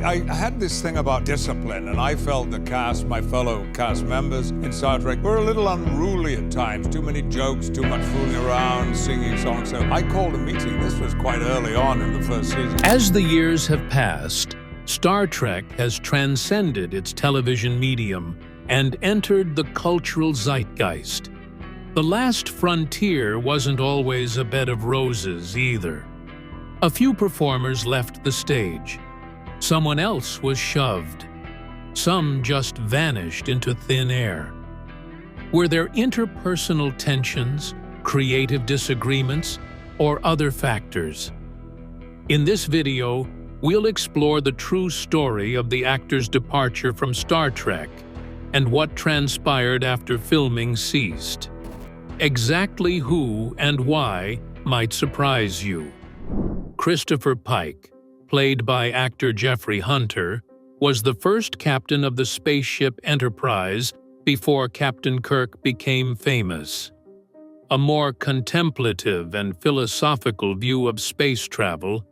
I had this thing about discipline, and I felt the cast, my fellow cast members in Star Trek, were a little unruly at times. Too many jokes, too much fooling around, singing songs. So I called a meeting. This was quite early on in the first season. As the years have passed, Star Trek has transcended its television medium and entered the cultural zeitgeist. The last frontier wasn't always a bed of roses either. A few performers left the stage. Someone else was shoved. Some just vanished into thin air. Were there interpersonal tensions, creative disagreements, or other factors? In this video, we'll explore the true story of the actor's departure from Star Trek and what transpired after filming ceased. Exactly who and why might surprise you. Christopher Pike, played by actor Jeffrey Hunter, was the first captain of the spaceship Enterprise before Captain Kirk became famous. A more contemplative and philosophical view of space travel,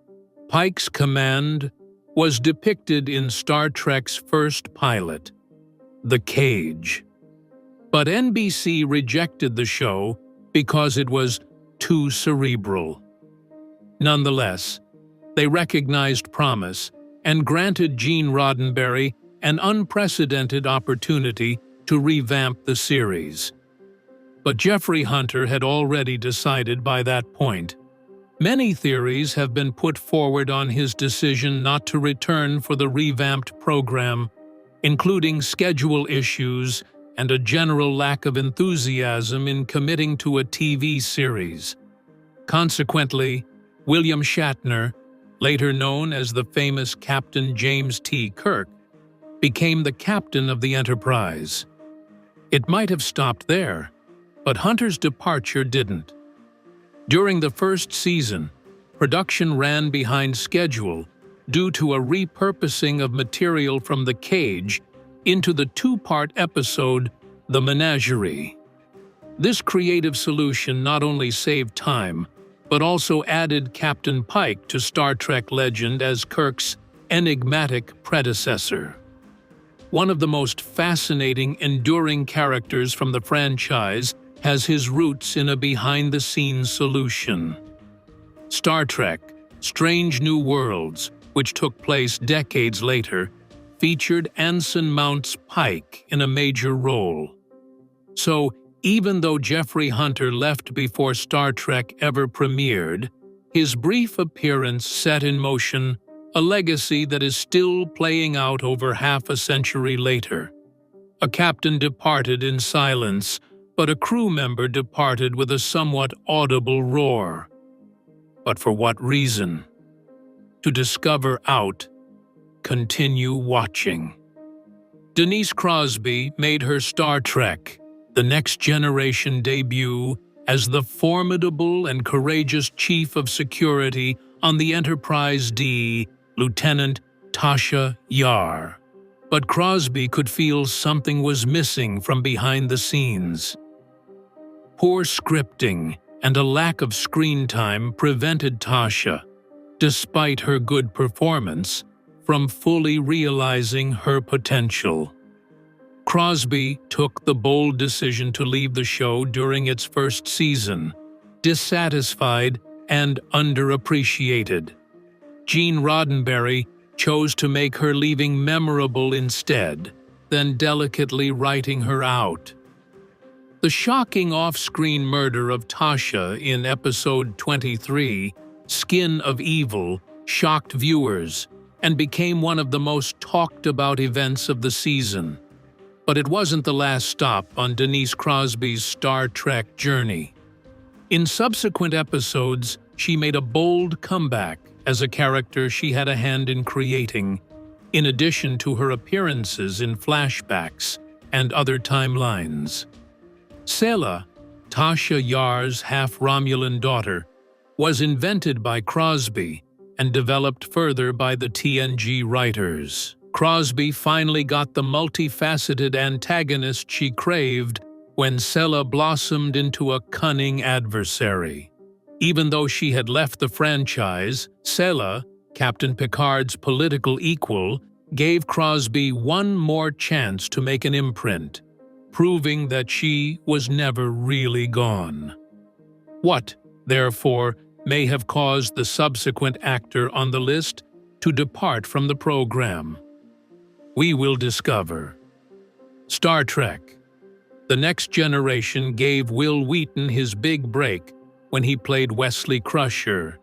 Pike's command was depicted in Star Trek's first pilot, The Cage. But NBC rejected the show because it was too cerebral. Nonetheless, they recognized promise and granted Gene Roddenberry an unprecedented opportunity to revamp the series. But Jeffrey Hunter had already decided by that point. Many theories have been put forward on his decision not to return for the revamped program, including schedule issues and a general lack of enthusiasm in committing to a TV series. Consequently, William Shatner, later known as the famous Captain James T. Kirk, became the captain of the Enterprise. It might have stopped there, but Hunter's departure didn't. During the first season, production ran behind schedule due to a repurposing of material from The Cage into the two-part episode, The Menagerie. This creative solution not only saved time, but also added Captain Pike to Star Trek legend as Kirk's enigmatic predecessor. One of the most fascinating, enduring characters from the franchise has his roots in a behind-the-scenes solution. Star Trek: Strange New Worlds, which took place decades later, featured Anson Mount's Pike in a major role. So, even though Jeffrey Hunter left before Star Trek ever premiered, his brief appearance set in motion a legacy that is still playing out over half a century later. A captain departed in silence, but a crew member departed with a somewhat audible roar. But for what reason? To discover out, continue watching. Denise Crosby made her Star Trek: The Next Generation debut as the formidable and courageous Chief of Security on the Enterprise D, Lieutenant Tasha Yar. But Crosby could feel something was missing from behind the scenes. Poor scripting and a lack of screen time prevented Tasha, despite her good performance, from fully realizing her potential. Crosby took the bold decision to leave the show during its first season, dissatisfied and underappreciated. Gene Roddenberry chose to make her leaving memorable instead, then delicately writing her out. The shocking off-screen murder of Tasha in episode 23, Skin of Evil, shocked viewers and became one of the most talked-about events of the season. But it wasn't the last stop on Denise Crosby's Star Trek journey. In subsequent episodes, she made a bold comeback as a character she had a hand in creating, in addition to her appearances in flashbacks and other timelines. Sela, Tasha Yar's half-Romulan daughter, was invented by Crosby and developed further by the TNG writers. Crosby finally got the multifaceted antagonist she craved when Sela blossomed into a cunning adversary. Even though she had left the franchise, Sela, Captain Picard's political equal, gave Crosby one more chance to make an imprint, proving that she was never really gone. What, therefore, may have caused the subsequent actor on the list to depart from the program? We will discover. Star Trek. The Next Generation gave Will Wheaton his big break when he played Wesley Crusher,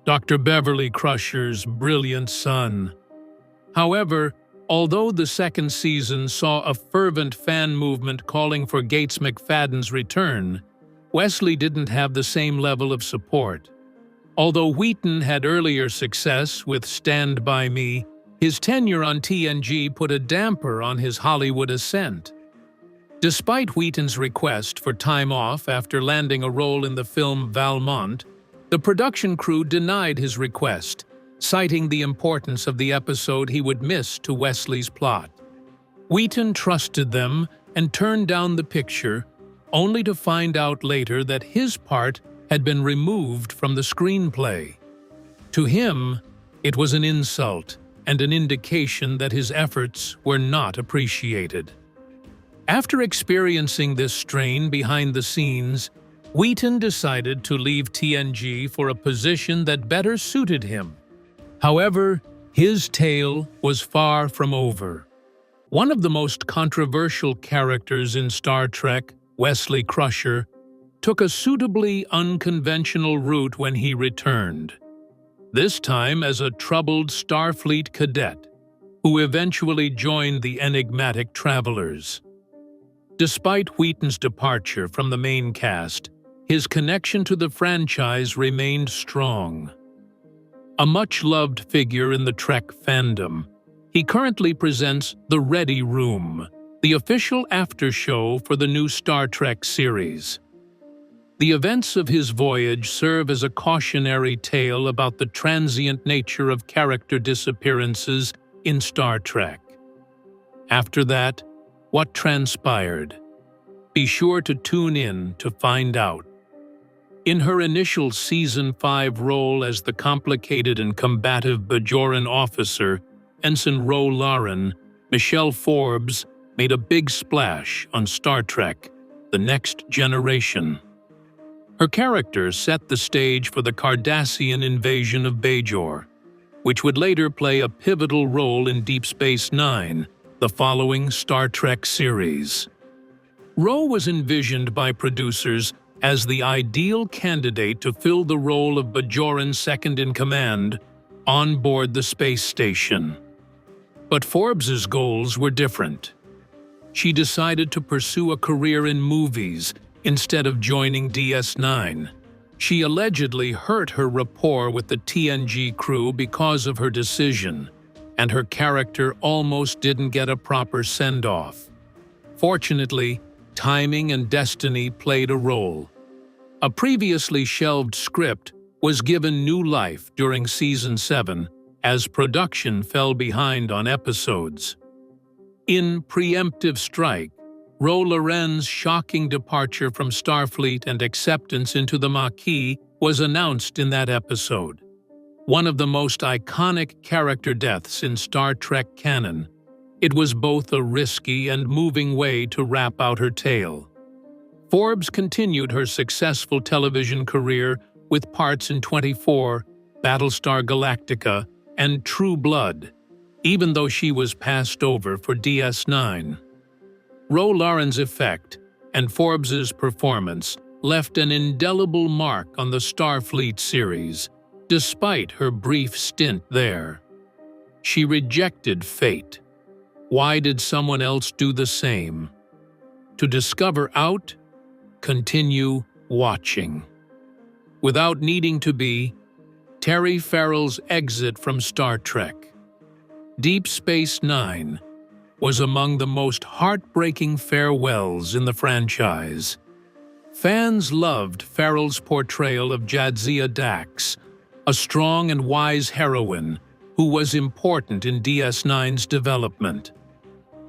Dr. Beverly Crusher's brilliant son. However, although the second season saw a fervent fan movement calling for Gates McFadden's return, Wesley didn't have the same level of support. Although Wheaton had earlier success with Stand By Me, his tenure on TNG put a damper on his Hollywood ascent. Despite Wheaton's request for time off after landing a role in the film Valmont, the production crew denied his request, citing the importance of the episode he would miss to Wesley's plot. Wheaton trusted them and turned down the picture, only to find out later that his part had been removed from the screenplay. To him, it was an insult and an indication that his efforts were not appreciated. After experiencing this strain behind the scenes, Wheaton decided to leave TNG for a position that better suited him. However, his tale was far from over. One of the most controversial characters in Star Trek, Wesley Crusher, took a suitably unconventional route when he returned, this time as a troubled Starfleet cadet who eventually joined the enigmatic Travelers. Despite Wheaton's departure from the main cast, his connection to the franchise remained strong. A much-loved figure in the Trek fandom, he currently presents The Ready Room, the official after-show for the new Star Trek series. The events of his voyage serve as a cautionary tale about the transient nature of character disappearances in Star Trek. After that, what transpired? Be sure to tune in to find out. In her initial Season 5 role as the complicated and combative Bajoran officer, Ensign Ro Laren, Michelle Forbes made a big splash on Star Trek: The Next Generation. Her character set the stage for the Cardassian invasion of Bajor, which would later play a pivotal role in Deep Space Nine, the following Star Trek series. Ro was envisioned by producers as the ideal candidate to fill the role of Bajoran's second-in-command on board the space station. But Forbes's goals were different. She decided to pursue a career in movies instead of joining DS9. She allegedly hurt her rapport with the TNG crew because of her decision, and her character almost didn't get a proper send-off. Fortunately, timing and destiny played a role. A previously shelved script was given new life during Season 7 as production fell behind on episodes. In Preemptive Strike, Ro Laren's shocking departure from Starfleet and acceptance into the Maquis was announced in that episode. One of the most iconic character deaths in Star Trek canon, it was both a risky and moving way to wrap out her tale. Forbes continued her successful television career with parts in 24, Battlestar Galactica, and True Blood, even though she was passed over for DS9. Ro Laren's effect and Forbes's performance left an indelible mark on the Starfleet series, despite her brief stint there. She rejected fate. Why did someone else do the same? To discover out, continue watching. Without needing to be, Terry Farrell's exit from Star Trek. Deep Space Nine was among the most heartbreaking farewells in the franchise. Fans loved Farrell's portrayal of Jadzia Dax, a strong and wise heroine who was important in DS9's development.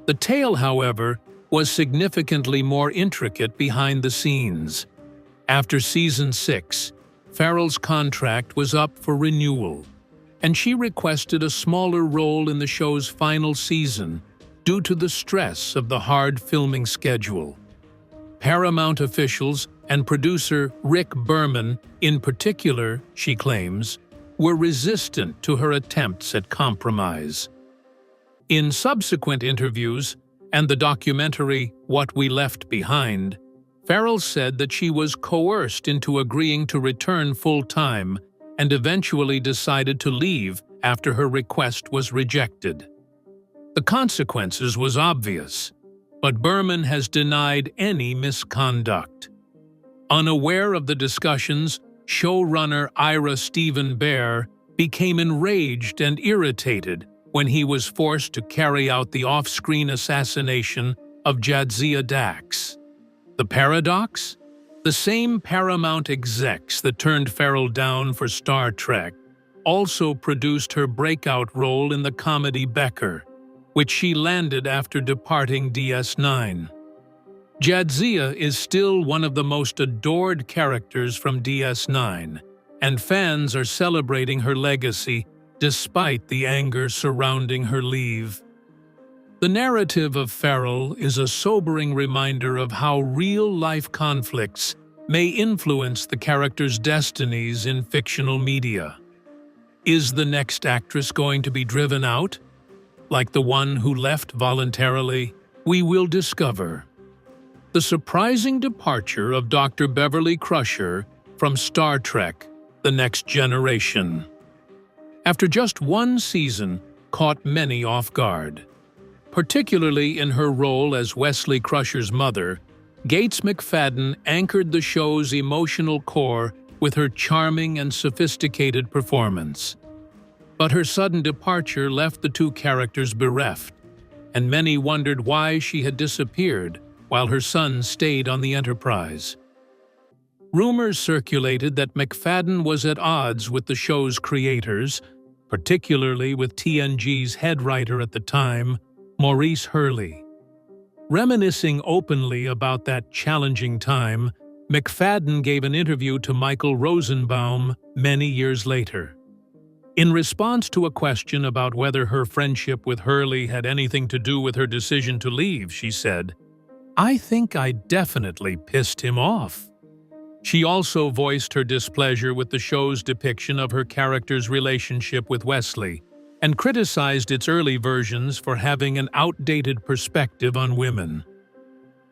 The tale, however, was significantly more intricate behind the scenes. After Season 6, Farrell's contract was up for renewal, and she requested a smaller role in the show's final season due to the stress of the hard filming schedule. Paramount officials and producer Rick Berman, in particular, she claims, were resistant to her attempts at compromise. In subsequent interviews and the documentary What We Left Behind, Farrell said that she was coerced into agreeing to return full-time and eventually decided to leave after her request was rejected. The consequences was obvious, but Berman has denied any misconduct. Unaware of the discussions, showrunner Ira Stephen Bear became enraged and irritated when he was forced to carry out the off-screen assassination of Jadzia Dax. The paradox? The same Paramount execs that turned Farrell down for Star Trek also produced her breakout role in the comedy Becker, which she landed after departing DS9. Jadzia is still one of the most adored characters from DS9, and fans are celebrating her legacy despite the anger surrounding her leave. The narrative of Farrell is a sobering reminder of how real-life conflicts may influence the characters' destinies in fictional media. Is the next actress going to be driven out? Like the one who left voluntarily? We will discover. The surprising departure of Dr. Beverly Crusher from Star Trek: The Next Generation. After just one season, caught many off guard. Particularly in her role as Wesley Crusher's mother, Gates McFadden anchored the show's emotional core with her charming and sophisticated performance. But her sudden departure left the two characters bereft, and many wondered why she had disappeared while her son stayed on the Enterprise. Rumors circulated that McFadden was at odds with the show's creators, particularly with TNG's head writer at the time, Maurice Hurley. Reminiscing openly about that challenging time, McFadden gave an interview to Michael Rosenbaum many years later. In response to a question about whether her friendship with Hurley had anything to do with her decision to leave, she said, "I think I definitely pissed him off." She also voiced her displeasure with the show's depiction of her character's relationship with Wesley, and criticized its early versions for having an outdated perspective on women.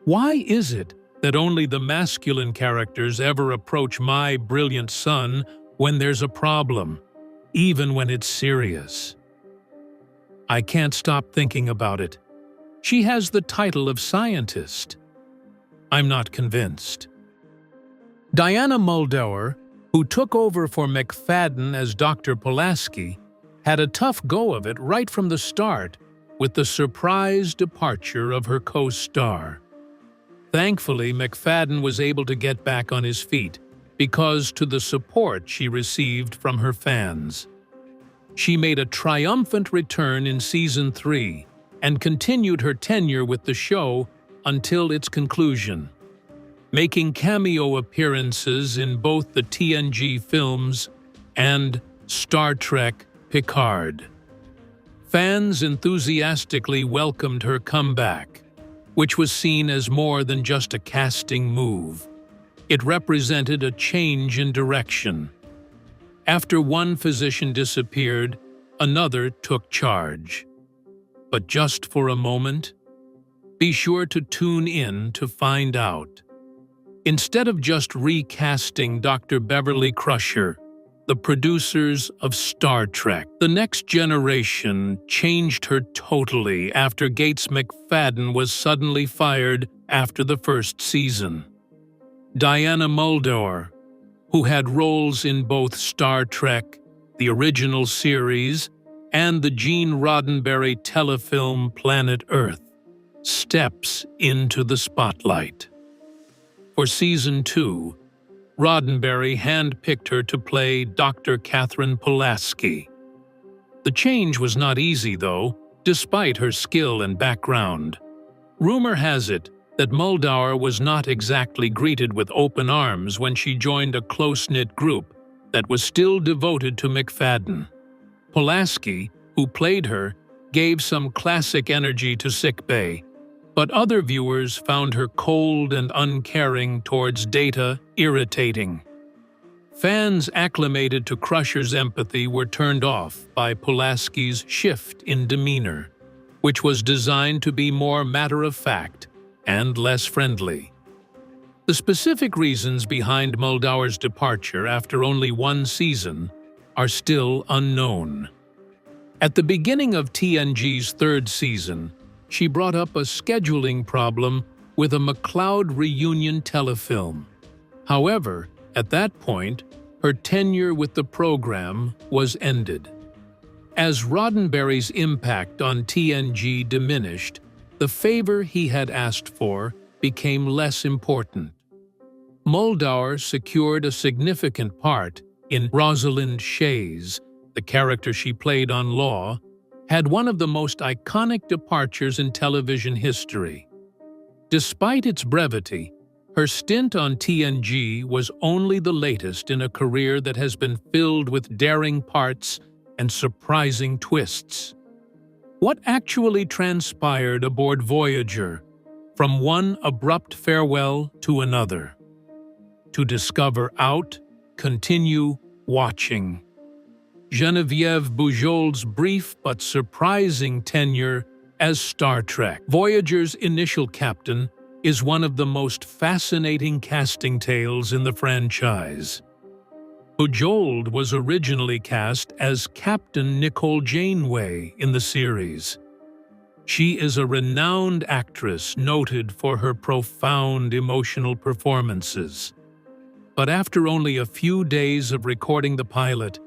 Why is it that only the masculine characters ever approach my brilliant son when there's a problem, even when it's serious? I can't stop thinking about it. She has the title of scientist. I'm not convinced. Diana Muldaur, who took over for McFadden as Dr. Pulaski, had a tough go of it right from the start with the surprise departure of her co-star. Thankfully, McFadden was able to get back on his feet because to the support she received from her fans. She made a triumphant return in Season 3 and continued her tenure with the show until its conclusion, making cameo appearances in both the TNG films and Star Trek Picard. Fans enthusiastically welcomed her comeback, which was seen as more than just a casting move. It represented a change in direction. After one physician disappeared, another took charge. But just for a moment? Be sure to tune in to find out. Instead of just recasting Dr. Beverly Crusher, the producers of Star Trek: The Next Generation changed her totally after Gates McFadden was suddenly fired after the first season. Diana Muldaur, who had roles in both Star Trek, the original series, and the Gene Roddenberry telefilm Planet Earth, steps into the spotlight. For Season 2, Roddenberry handpicked her to play Dr. Catherine Pulaski. The change was not easy, though, despite her skill and background. Rumor has it that Muldaur was not exactly greeted with open arms when she joined a close-knit group that was still devoted to McFadden. Pulaski, who played her, gave some classic energy to sickbay, but other viewers found her cold and uncaring towards Data irritating. Fans acclimated to Crusher's empathy were turned off by Pulaski's shift in demeanor, which was designed to be more matter-of-fact and less friendly. The specific reasons behind Muldaur's departure after only one season are still unknown. At the beginning of TNG's third season, she brought up a scheduling problem with a McLeod reunion telefilm. However, at that point, her tenure with the program was ended. As Roddenberry's impact on TNG diminished, the favor he had asked for became less important. Muldaur secured a significant part in Rosalind Shays, the character she played on Law, had one of the most iconic departures in television history. Despite its brevity, her stint on TNG was only the latest in a career that has been filled with daring parts and surprising twists. What actually transpired aboard Voyager, from one abrupt farewell to another? To discover out, continue watching. Geneviève Bujold's brief but surprising tenure as Star Trek. Voyager's initial captain is one of the most fascinating casting tales in the franchise. Bujold was originally cast as Captain Nicole Janeway in the series. She is a renowned actress noted for her profound emotional performances. But after only a few days of recording the pilot,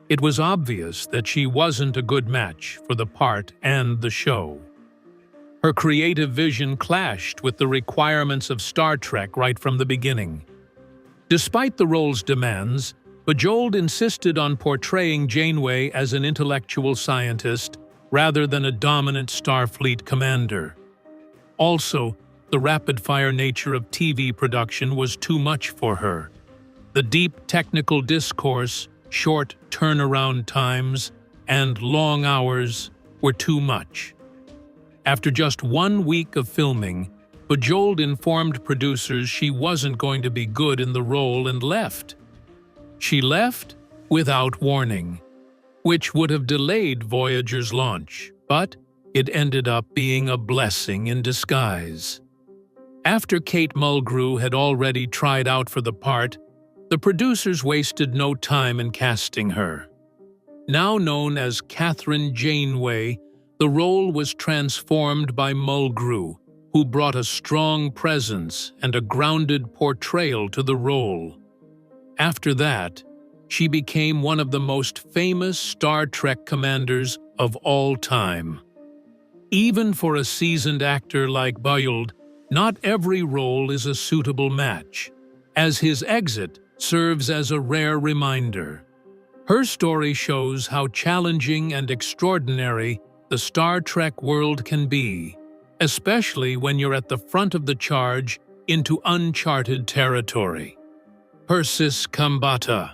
it was obvious that she wasn't a good match for the part and the show. Her creative vision clashed with the requirements of Star Trek right from the beginning. Despite the role's demands, Bujold insisted on portraying Janeway as an intellectual scientist rather than a dominant Starfleet commander. Also, the rapid-fire nature of TV production was too much for her. The deep technical discourse, short turnaround times, and long hours were too much. After just 1 week of filming, Bujold informed producers she wasn't going to be good in the role and left. She left without warning, which would have delayed Voyager's launch, but it ended up being a blessing in disguise. After Kate Mulgrew had already tried out for the part, the producers wasted no time in casting her. Now known as Catherine Janeway, the role was transformed by Mulgrew, who brought a strong presence and a grounded portrayal to the role. After that, she became one of the most famous Star Trek commanders of all time. Even for a seasoned actor like Bujold, not every role is a suitable match, as his exit serves as a rare reminder. Her story shows how challenging and extraordinary the Star Trek world can be, especially when you're at the front of the charge into uncharted territory. Persis Khambatta.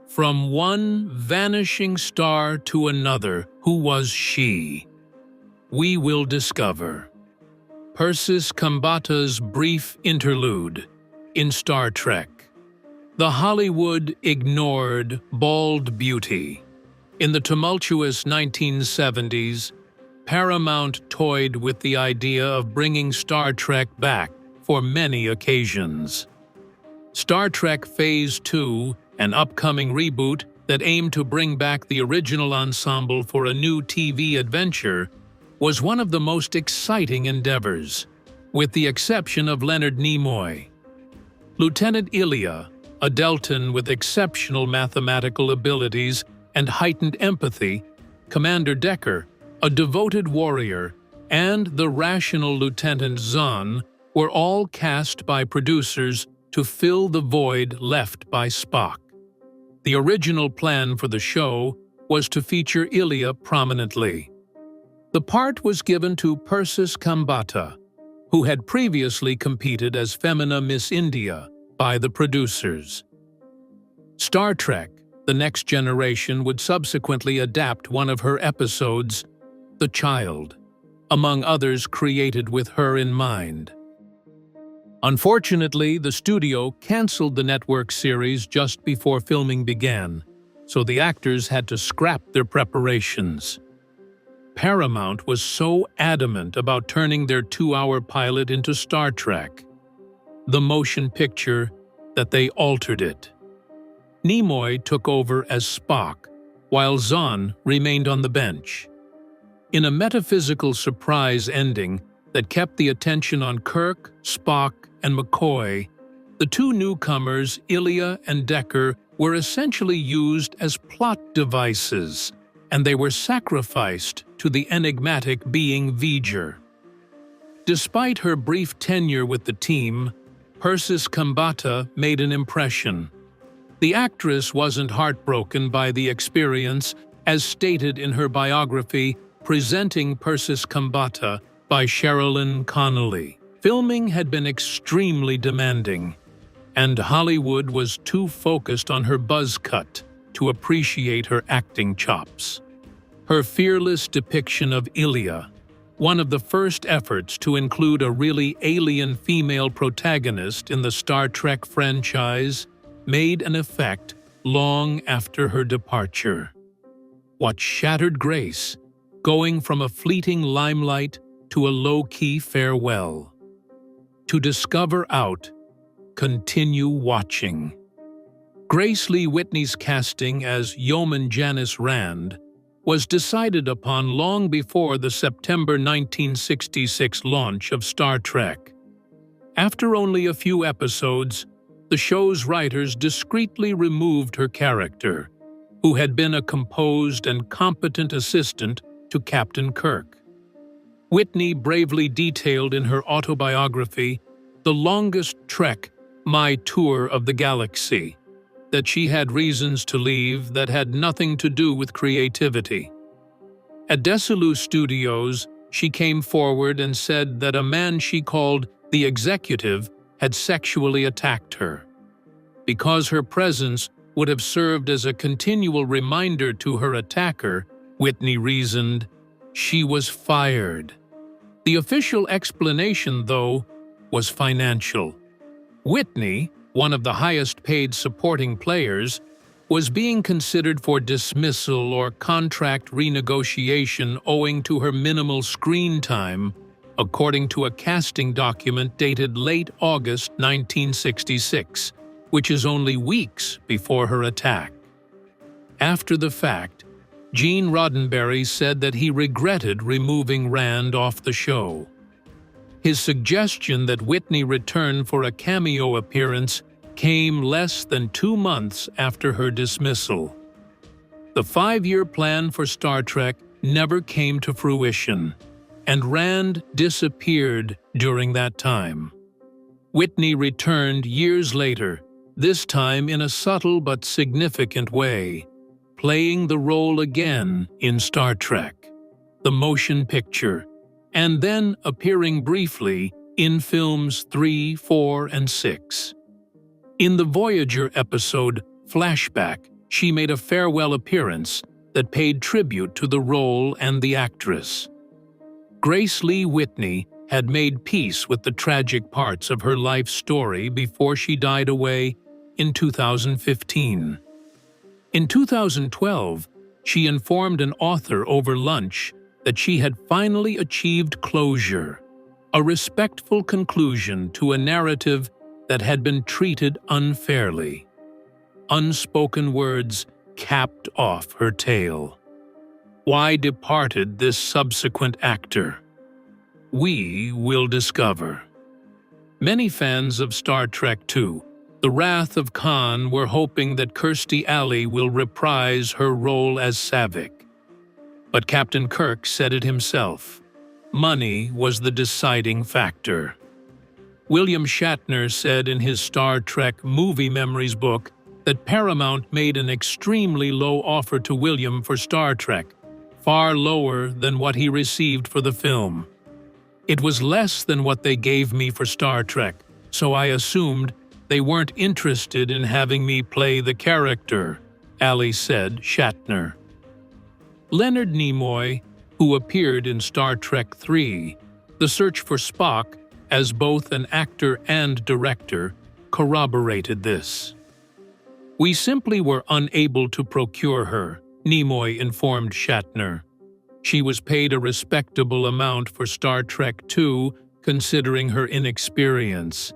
From one vanishing star to another, who was she? We will discover. Persis Khambatta's brief interlude in Star Trek. The Hollywood ignored bald beauty. In the tumultuous 1970s, Paramount toyed with the idea of bringing Star Trek back for many occasions. Star Trek Phase 2, an upcoming reboot that aimed to bring back the original ensemble for a new TV adventure, was one of the most exciting endeavors, with the exception of Leonard Nimoy. Lieutenant Ilia, a Deltan with exceptional mathematical abilities and heightened empathy, Commander Decker, a devoted warrior, and the rational Lieutenant Zahn were all cast by producers to fill the void left by Spock. The original plan for the show was to feature Ilia prominently. The part was given to Persis Khambatta, who had previously competed as Femina Miss India by the producers. Star Trek, The Next Generation would subsequently adapt one of her episodes, The Child, among others created with her in mind. Unfortunately, the studio canceled the network series just before filming began, so the actors had to scrap their preparations. Paramount was so adamant about turning their 2-hour pilot into Star Trek, the motion picture, that they altered it. Nimoy took over as Spock, while Zahn remained on the bench. In a metaphysical surprise ending that kept the attention on Kirk, Spock, and McCoy, the two newcomers, Ilia and Decker, were essentially used as plot devices, and they were sacrificed to the enigmatic being V'ger. Despite her brief tenure with the team, Persis Khambatta made an impression. The actress wasn't heartbroken by the experience, as stated in her biography, Presenting Persis Khambatta by Sherilyn Connolly. Filming had been extremely demanding, and Hollywood was too focused on her buzz cut to appreciate her acting chops. Her fearless depiction of Ilia, one of the first efforts to include a really alien female protagonist in the Star Trek franchise, made an effect long after her departure. What shattered Grace, going from a fleeting limelight to a low-key farewell. To discover out, continue watching. Grace Lee Whitney's casting as Yeoman Janice Rand was decided upon long before the September 1966 launch of Star Trek. After only a few episodes, the show's writers discreetly removed her character, who had been a composed and competent assistant to Captain Kirk. Whitney bravely detailed in her autobiography, The Longest Trek, My Tour of the Galaxy, that she had reasons to leave that had nothing to do with creativity. At Desilu Studios, she came forward and said that a man she called the executive had sexually attacked her. Because her presence would have served as a continual reminder to her attacker, Whitney reasoned, she was fired. The official explanation, though, was financial. Whitney, one of the highest-paid supporting players, was being considered for dismissal or contract renegotiation owing to her minimal screen time, according to a casting document dated late August 1966, which is only weeks before her attack. After the fact, Gene Roddenberry said that he regretted removing Rand off the show. His suggestion that Whitney return for a cameo appearance came less than 2 months after her dismissal. The 5-year plan for Star Trek never came to fruition, and Rand disappeared during that time. Whitney returned years later, this time in a subtle but significant way, playing the role again in Star Trek, the motion picture, and then appearing briefly in films 3, 4, and 6. In the Voyager episode Flashback, she made a farewell appearance that paid tribute to the role and the actress. Grace Lee Whitney had made peace with the tragic parts of her life story before she died away in 2015. In 2012, she informed an author over lunch that she had finally achieved closure, a respectful conclusion to a narrative that had been treated unfairly. Unspoken words capped off her tale. Why departed this subsequent actor? We will discover. Many fans of Star Trek II, The Wrath of Khan, were hoping that Kirstie Alley will reprise her role as Saavik. But Captain Kirk said it himself. Money was the deciding factor. William Shatner said in his Star Trek Movie Memories book that Paramount made an extremely low offer to William for Star Trek, far lower than what he received for the film. It was less than what they gave me for Star Trek, so I assumed they weren't interested in having me play the character, Alley said Shatner. Leonard Nimoy, who appeared in Star Trek III, The Search for Spock, as both an actor and director, corroborated this. "We simply were unable to procure her," Nimoy informed Shatner. "She was paid a respectable amount for Star Trek II, considering her inexperience,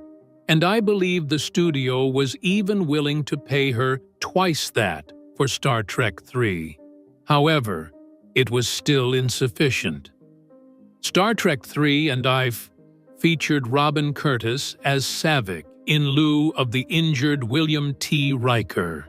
and I believe the studio was even willing to pay her twice that for Star Trek III. However, it was still insufficient." Star Trek III and I've featured Robin Curtis as Saavik in lieu of the injured William T. Riker.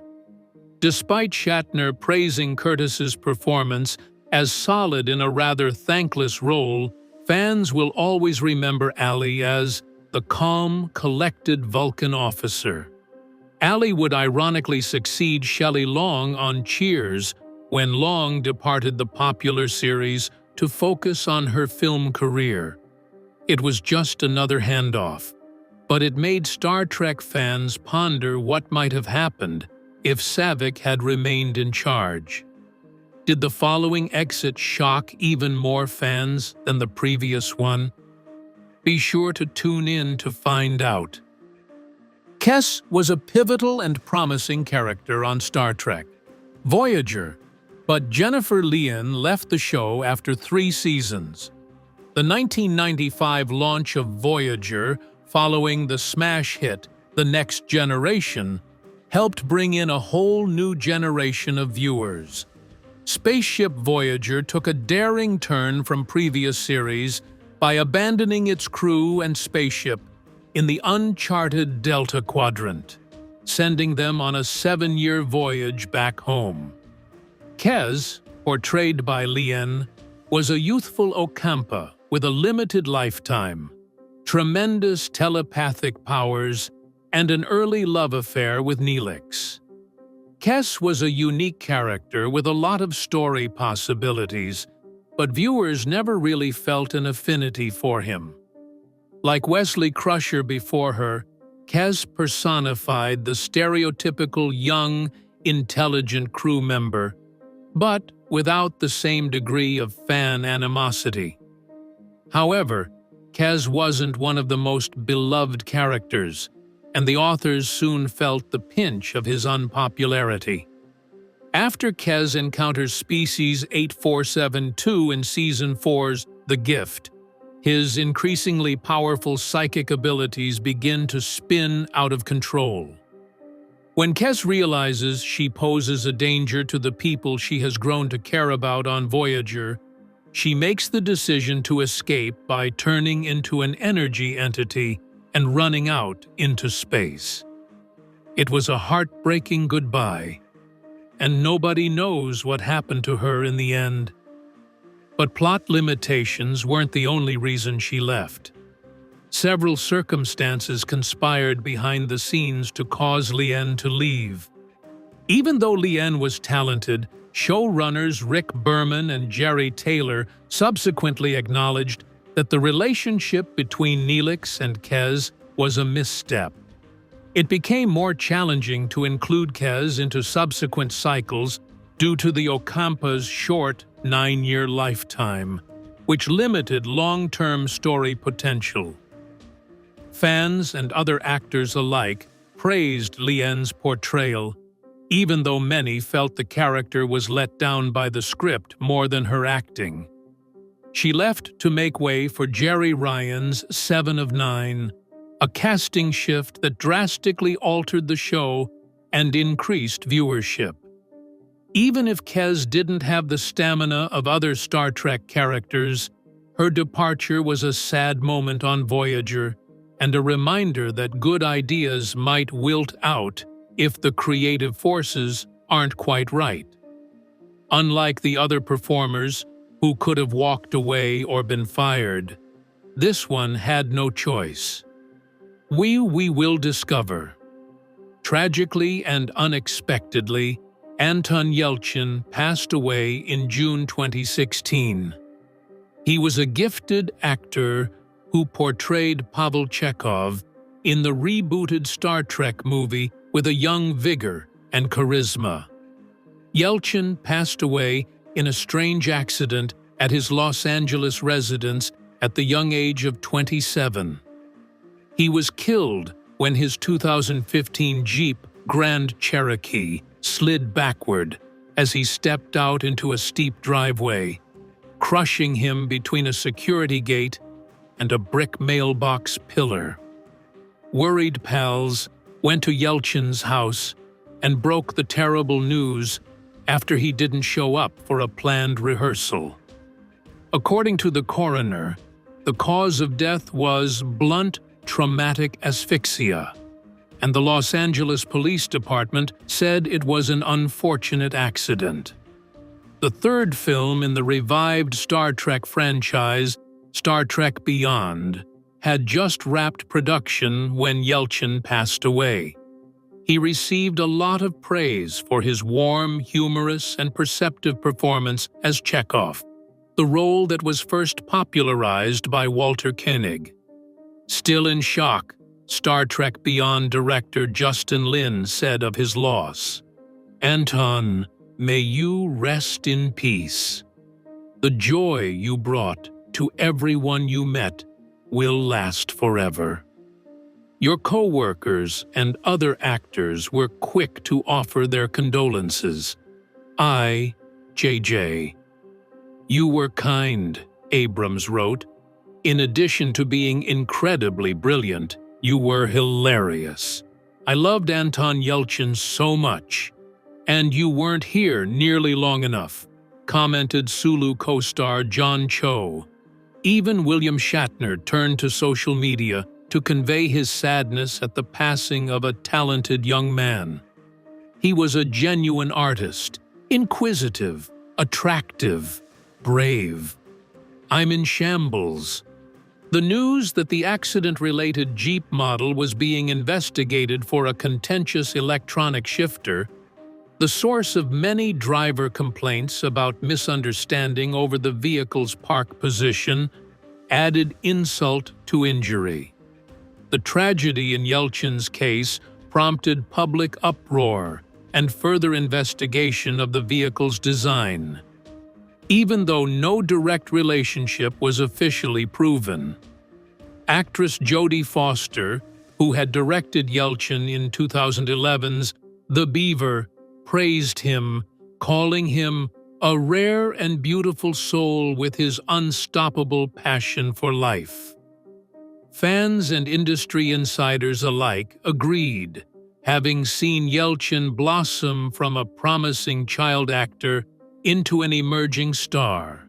Despite Shatner praising Curtis's performance as solid in a rather thankless role, fans will always remember Alley as the calm, collected Vulcan officer. Alley would ironically succeed Shelley Long on Cheers when Long departed the popular series to focus on her film career. It was just another handoff, but it made Star Trek fans ponder what might have happened if Saavik had remained in charge. Did the following exit shock even more fans than the previous one? Be sure to tune in to find out. Kes was a pivotal and promising character on Star Trek, Voyager, but Jennifer Lien left the show after 3 seasons. The 1995 launch of Voyager, following the smash hit The Next Generation, helped bring in a whole new generation of viewers. Spaceship Voyager took a daring turn from previous series by abandoning its crew and spaceship in the uncharted Delta Quadrant, sending them on a 7-year voyage back home. Kes, portrayed by Lien, was a youthful Ocampa with a limited lifetime, tremendous telepathic powers, and an early love affair with Neelix. Kes was a unique character with a lot of story possibilities, but viewers never really felt an affinity for him. Like Wesley Crusher before her, Kes personified the stereotypical young, intelligent crew member, but without the same degree of fan animosity. However, Kes wasn't one of the most beloved characters, and the authors soon felt the pinch of his unpopularity. After Kes encounters Species 8472 in Season 4's The Gift, his increasingly powerful psychic abilities begin to spin out of control. When Kes realizes she poses a danger to the people she has grown to care about on Voyager, she makes the decision to escape by turning into an energy entity and running out into space. It was a heartbreaking goodbye, and nobody knows what happened to her in the end. But plot limitations weren't the only reason she left. Several circumstances conspired behind the scenes to cause Lien to leave. Even though Lien was talented, showrunners Rick Berman and Jerry Taylor subsequently acknowledged that the relationship between Neelix and Kes was a misstep. It became more challenging to include Kes into subsequent cycles due to the Ocampa's short 9-year lifetime, which limited long-term story potential. Fans and other actors alike praised Lien's portrayal, even though many felt the character was let down by the script more than her acting. She left to make way for Jerry Ryan's 7 of 9, a casting shift that drastically altered the show and increased viewership. Even if Kes didn't have the stamina of other Star Trek characters, her departure was a sad moment on Voyager and a reminder that good ideas might wilt out if the creative forces aren't quite right. Unlike the other performers, who could have walked away or been fired, this one had no choice. We will discover. Tragically and unexpectedly, Anton Yelchin passed away in June 2016. He was a gifted actor who portrayed Pavel Chekhov in the rebooted Star Trek movie with a young vigor and charisma. Yelchin passed away in a strange accident at his Los Angeles residence at the young age of 27. He was killed when his 2015 Jeep Grand Cherokee slid backward as he stepped out into a steep driveway, crushing him between a security gate and a brick mailbox pillar. Worried pals went to Yelchin's house and broke the terrible news after he didn't show up for a planned rehearsal. According to the coroner, the cause of death was blunt traumatic asphyxia, and the Los Angeles Police Department said it was an unfortunate accident. The third film in the revived Star Trek franchise, Star Trek Beyond, had just wrapped production when Yelchin passed away. He received a lot of praise for his warm, humorous, and perceptive performance as Chekhov, the role that was first popularized by Walter Koenig. Still in shock, Star Trek Beyond director Justin Lin said of his loss, "Anton, may you rest in peace. The joy you brought to everyone you met will last forever." Your co-workers and other actors were quick to offer their condolences. JJ. You were kind, Abrams wrote. In addition to being incredibly brilliant, you were hilarious. I loved Anton Yelchin so much. And you weren't here nearly long enough, commented Sulu co-star John Cho. Even William Shatner turned to social media to convey his sadness at the passing of a talented young man. He was a genuine artist, inquisitive, attractive, brave. I'm in shambles. The news that the accident-related Jeep model was being investigated for a contentious electronic shifter, the source of many driver complaints about misunderstanding over the vehicle's park position, added insult to injury. The tragedy in Yelchin's case prompted public uproar and further investigation of the vehicle's design. Even though no direct relationship was officially proven, actress Jodie Foster, who had directed Yelchin in 2011's The Beaver, praised him, calling him a rare and beautiful soul with his unstoppable passion for life. Fans and industry insiders alike agreed, having seen Yelchin blossom from a promising child actor into an emerging star.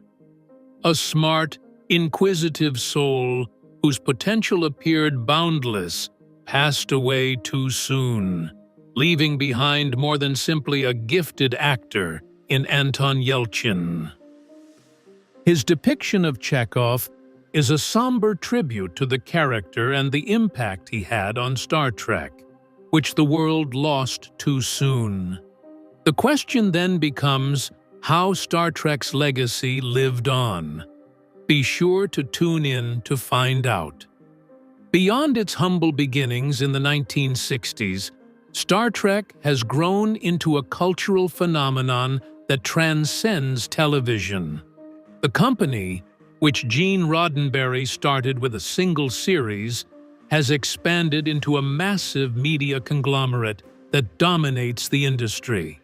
A smart, inquisitive soul whose potential appeared boundless passed away too soon, leaving behind more than simply a gifted actor in Anton Yelchin. His depiction of Chekhov is a somber tribute to the character and the impact he had on Star Trek, which the world lost too soon. The question then becomes how Star Trek's legacy lived on. Be sure to tune in to find out. Beyond its humble beginnings in the 1960s, Star Trek has grown into a cultural phenomenon that transcends television. The company, which Gene Roddenberry started with a single series, has expanded into a massive media conglomerate that dominates the industry.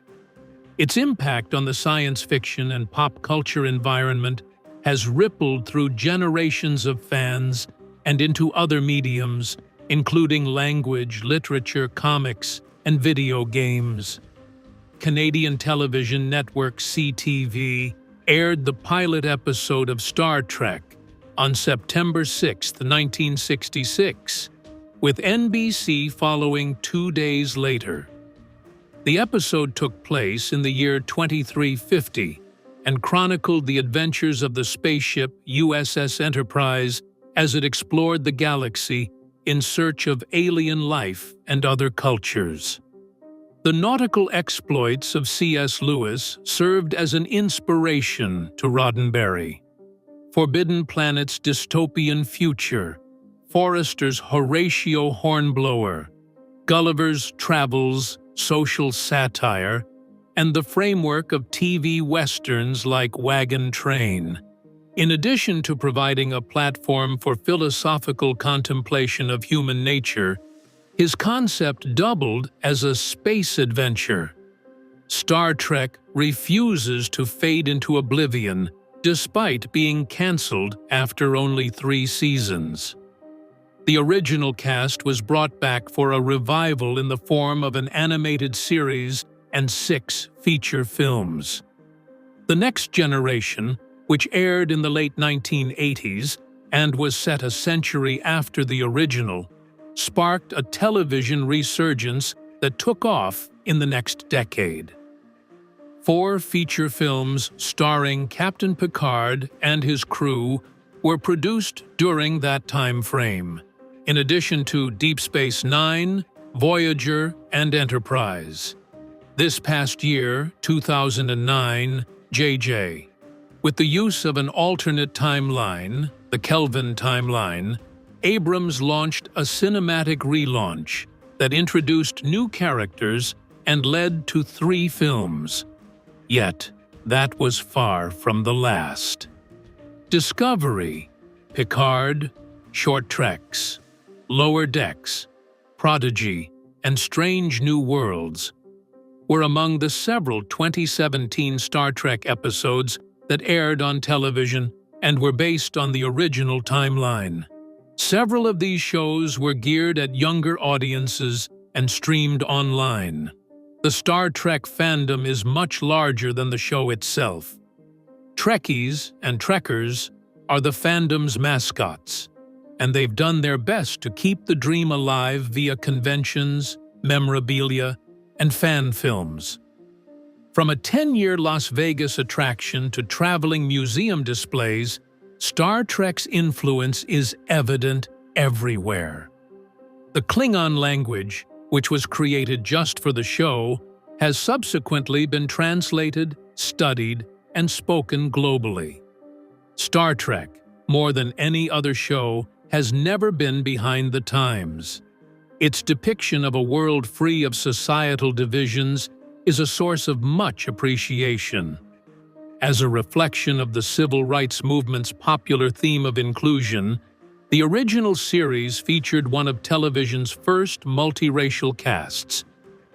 Its impact on the science fiction and pop culture environment has rippled through generations of fans and into other mediums, including language, literature, comics, and video games. Canadian television network CTV aired the pilot episode of Star Trek on September 6, 1966, with NBC following 2 days later. The episode took place in the year 2350 and chronicled the adventures of the spaceship USS Enterprise as it explored the galaxy in search of alien life and other cultures. The nautical exploits of C.S. Lewis served as an inspiration to Roddenberry. Forbidden Planet's dystopian future, Forrester's Horatio Hornblower, Gulliver's Travels, social satire, and the framework of TV westerns like Wagon Train. In addition to providing a platform for philosophical contemplation of human nature, his concept doubled as a space adventure. Star Trek refuses to fade into oblivion, despite being cancelled after only 3 seasons. The original cast was brought back for a revival in the form of an animated series and 6 feature films. The Next Generation, which aired in the late 1980s and was set a century after the original, sparked a television resurgence that took off in the next decade. 4 feature films starring Captain Picard and his crew were produced during that time frame, in addition to Deep Space Nine, Voyager, and Enterprise. This past year, 2009, JJ. With the use of an alternate timeline, the Kelvin timeline, Abrams launched a cinematic relaunch that introduced new characters and led to 3 films. Yet, that was far from the last. Discovery, Picard, Short Treks, Lower Decks, Prodigy, and Strange New Worlds were among the several 2017 Star Trek episodes that aired on television and were based on the original timeline. Several of these shows were geared at younger audiences and streamed online. The Star Trek fandom is much larger than the show itself. Trekkies and Trekkers are the fandom's mascots, and they've done their best to keep the dream alive via conventions, memorabilia, and fan films. From a 10-year Las Vegas attraction to traveling museum displays, Star Trek's influence is evident everywhere. The Klingon language, which was created just for the show, has subsequently been translated, studied, and spoken globally. Star Trek, more than any other show, has never been behind the times. Its depiction of a world free of societal divisions is a source of much appreciation. As a reflection of the civil rights movement's popular theme of inclusion, the original series featured one of television's first multiracial casts.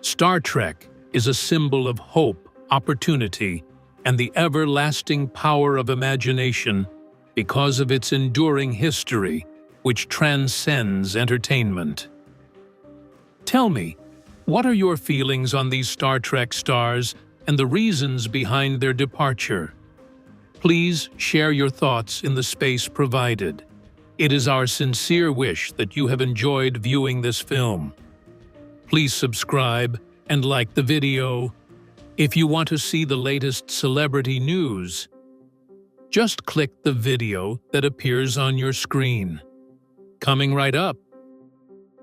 Star Trek is a symbol of hope, opportunity, and the everlasting power of imagination because of its enduring history, which transcends entertainment. Tell me, what are your feelings on these Star Trek stars and the reasons behind their departure? Please share your thoughts in the space provided. It is our sincere wish that you have enjoyed viewing this film. Please subscribe and like the video. If you want to see the latest celebrity news, just click the video that appears on your screen. Coming right up,